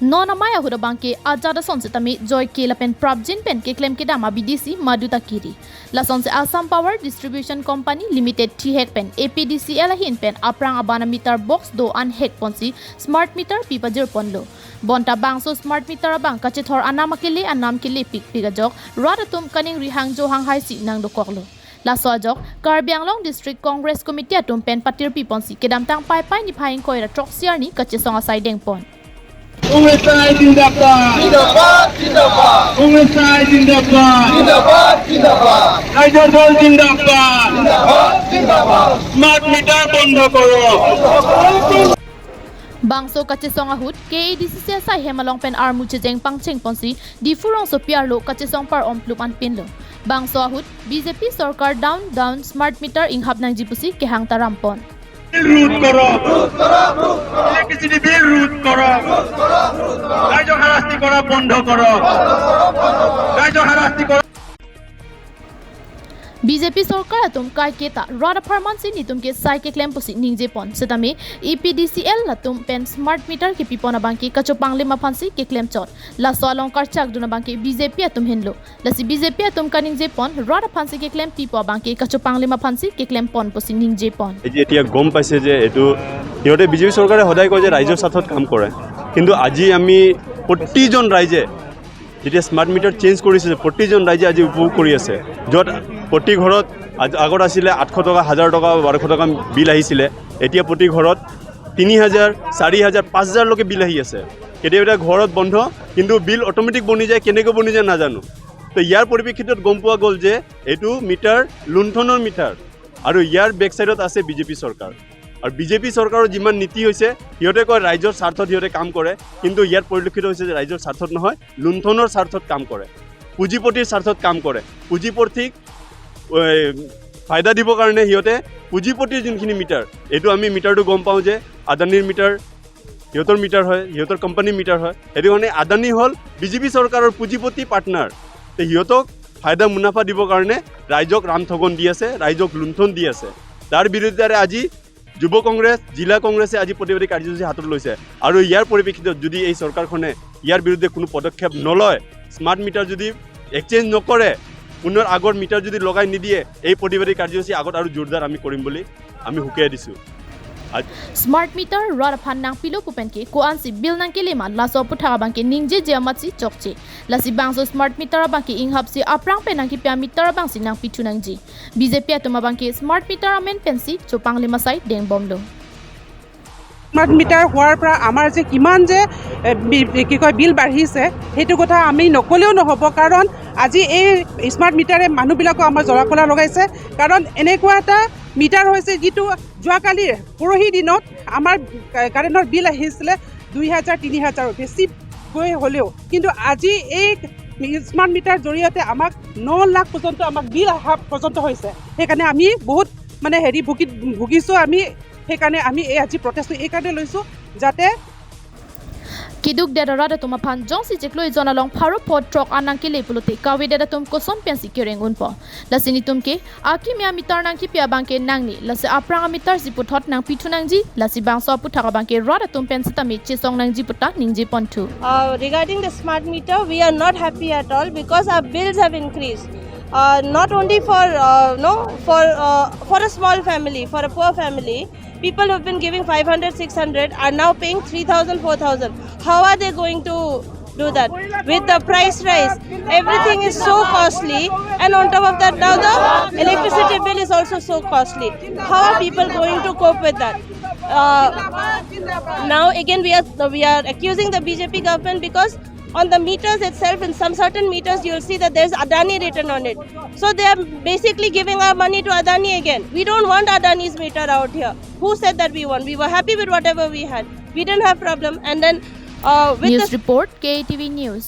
Nonamaya Hudabangke Ajada Sonsitami Joy Kilapen Prabjin Pen Keklem Kedama BDC Maduta Kiri. La Sonse Assam Power Distribution Company Limited T-Hek Pen APDCL ahin pen aprang abana meter box do an hek ponsi smart meter pipajir ponlo. Bonta bangso smart meter abang kachethor anamakili anam kili pik pigajok radatum kaning rihang johang haisi nang dokoklo. La Sojok Karbi Anglong District Congress Committee atum pen patir piponsi kedamtang pai ni phaing koira troksiar ni kachesong asai dengpon. Asai Zindabad! Zindabad! Zindabad! Asai Zindabad! Zindabad! Zindabad! Rajar Dol Zindabad! Zindabad! Zindabad! Smart meter বন্ধ করো Bangso kachesong ahut KDCC asai hemalong pen armu chejeng pangcheng ponsi difurong so piarlo kachesong par omplup an pinlo. Bangso ahut BJP Sarkar down smart meter inghap nang jipusi kehang tarampon. রুট করো electricity bill রুট করো রাজ্য হারাস্তি করা বন্ধ করো রাজ্য হারাস্তি করা BJP Sarkar atum kai keta rada pharmancy nitum ke sai ke claim posi ningje pon setame APDCL latum pen smart meter ke pipona bangki kachopang lima phansi ke claim chot la solong karchak duna bangki BJP atum hinlo la si BJP atum kaning je pon rada phansi ke claim pipo bangki kachopang lima phansi ke claim pon posi ningje pon এই এতিয়া গম পাইছে যে এটো হিয়তে BJP সরকারে সদায় কয় যে ৰাইজৰ স্বাৰ্থত কাম কৰে কিন্তু আজি আমি প্ৰতিজন ৰাইজে যেতিয়া স্মাৰ্ট মিটাৰ চেঞ্জ কৰিছে প্ৰতিজন ৰাইজে আজি উপভোগ কৰি আছে যত প্ৰতি ঘৰত আগত আছিলে 800 টকা 1000 টকা 1200 টকা বিল আহিছিলে এতিয়া প্ৰতি ঘৰত 3000 4000 5000 লৈকে বিল আহি আছে কেতিয়াবা ঘৰত বন্ধ কিন্তু বিল অটোমেটিক বনি যায় কেনেকৈ বনি যায় নাজানো তো ইয়াৰ পৰিপ্ৰেক্ষিতত গম পোৱা গ'ল যে এটো মিটাৰ লুণ্ঠনৰ মিটাৰ আৰু ইয়াৰ বেক সাইডত আছে বিজেপি সৰকাৰ আৰ বিজেপি সৰকাৰেৰ যিমান নীতি হয়েছে সিহতে কয় ৰাইজৰ স্বাৰ্থত সিহতে কাম কৰে কিন্তু ইয়াত পৰিলক্ষিত হৈছে যে ৰাইজৰ স্বাৰ্থত নহয় লুণ্ঠনৰ স্বাৰ্থত কাম কৰে পুঁজিপতিৰ স্বাৰ্থত কাম কৰে পুঁজিপতিক ফায়দা দিব কাৰণে সিহতে পুঁজিপতিৰ যোনখিনি মিটাৰ এটো আমি মিটাৰটো গম পাওঁ যে আদানিৰ মিটাৰ সিহতৰ মিটাৰ হয় সিহতৰ কোম্পানী মিটাৰ হয় এটো মানে আদানি হল বিজেপি সৰকাৰেৰ পুঁজিপতি পাৰ্টনাৰ তে সিহতক ফায়দা মুনাফা দিব কাৰণে ৰাইজক ৰামঠগন দি আছে ৰাইজক লুণ্ঠন দি আছে তাৰ বিৰুদ্ধে আজি যুৱ কংগ্ৰেছ জিলা কংগ্ৰেছে আজি প্ৰতিবাদী কাৰ্যসূচী হাতত লৈছে আৰু ইয়াৰ পৰিপ্ৰেক্ষিতত যদি এই চৰকাৰখনে ইয়াৰ বিৰুদ্ধে কোনো পদক্ষেপ নলয় স্মাৰ্ট মিটাৰ যদি এক্সচেঞ্জ নকৰে পুনৰ আগৰ মিটাৰ যদি লগাই নিদিয়ে এই প্ৰতিবাদী কাৰ্যসূচী আগত আৰু জোৰদাৰ আমি কৰিম বুলি আমি হুকিয়াই দিছো Smart meter rada phan nang pilo pupenke ko ansi bill nang kelema laso putha bangke ningje jamatsi chokche lasi bangso smart meter bangke inghapsi aprang pe nang ki pya meter bangsi nang pitu nang ji BJP atuma bangke smart meter amen pensi chopang lima sai deng bomlo smart meter হওয়ার পৰা আমাৰ যে কিমান যে কি কয় বিল বাঢ়িছে সেইটো কথা আমি নকলেও নহব কাৰণ আজি এই স্মাৰ্ট মিটাৰে মানুহবিলাকক আমাৰ জলাকলা লগাইছে কাৰণ এনেকুৱা এটা মিটাৰ হৈছে যিটো যোৱাকালি পৰহি দিনত আমাৰ কাৰেণ্টৰ বিল আহিছিলে 2000 3000 বেছি গৈ হ'লেও কিন্তু আজি এই স্মার্ট মিটাৰ জৰিয়তে আমাক 9 লাখ পৰ্যন্ত আমাক বিল অহা পৰ্যন্ত হৈছে সেইকাৰণে আমি বহুত মানে হেৰি ভুগিছো আমি সেইকাৰণে আমি এই আজি প্ৰটেষ্ট এই কাৰণে লৈছো যাতে Kiduk dada tuma phan jongsi jekloi zonalong pharo pot trok anang ke lepulote kawe dada tum koson pensi kereng unpo lasini tumke aki mia mitar nang ki pia bangke nangni lasi aprang mitar ziputhot nang pitu nangji lasi bangso puthaka bangke rada tum pensi tami chesong nangji puta ningji pontu regarding the smart meter we are not happy at all because our bills have increased not only for a small family for a poor family people who have been giving 500 600 are now paying 3000 4000 how are they going to do that with the price rise everything is so costly and on top of that now the electricity bill is also so costly how are people going to cope with that now again we are accusing the BJP government because on the meters itself in some certain meters you will see that there's Adani written on it so they are basically giving our money to Adani again we don't want Adani's meter out here who said that we were happy with whatever we had we didn't have problem and then with News report KTV News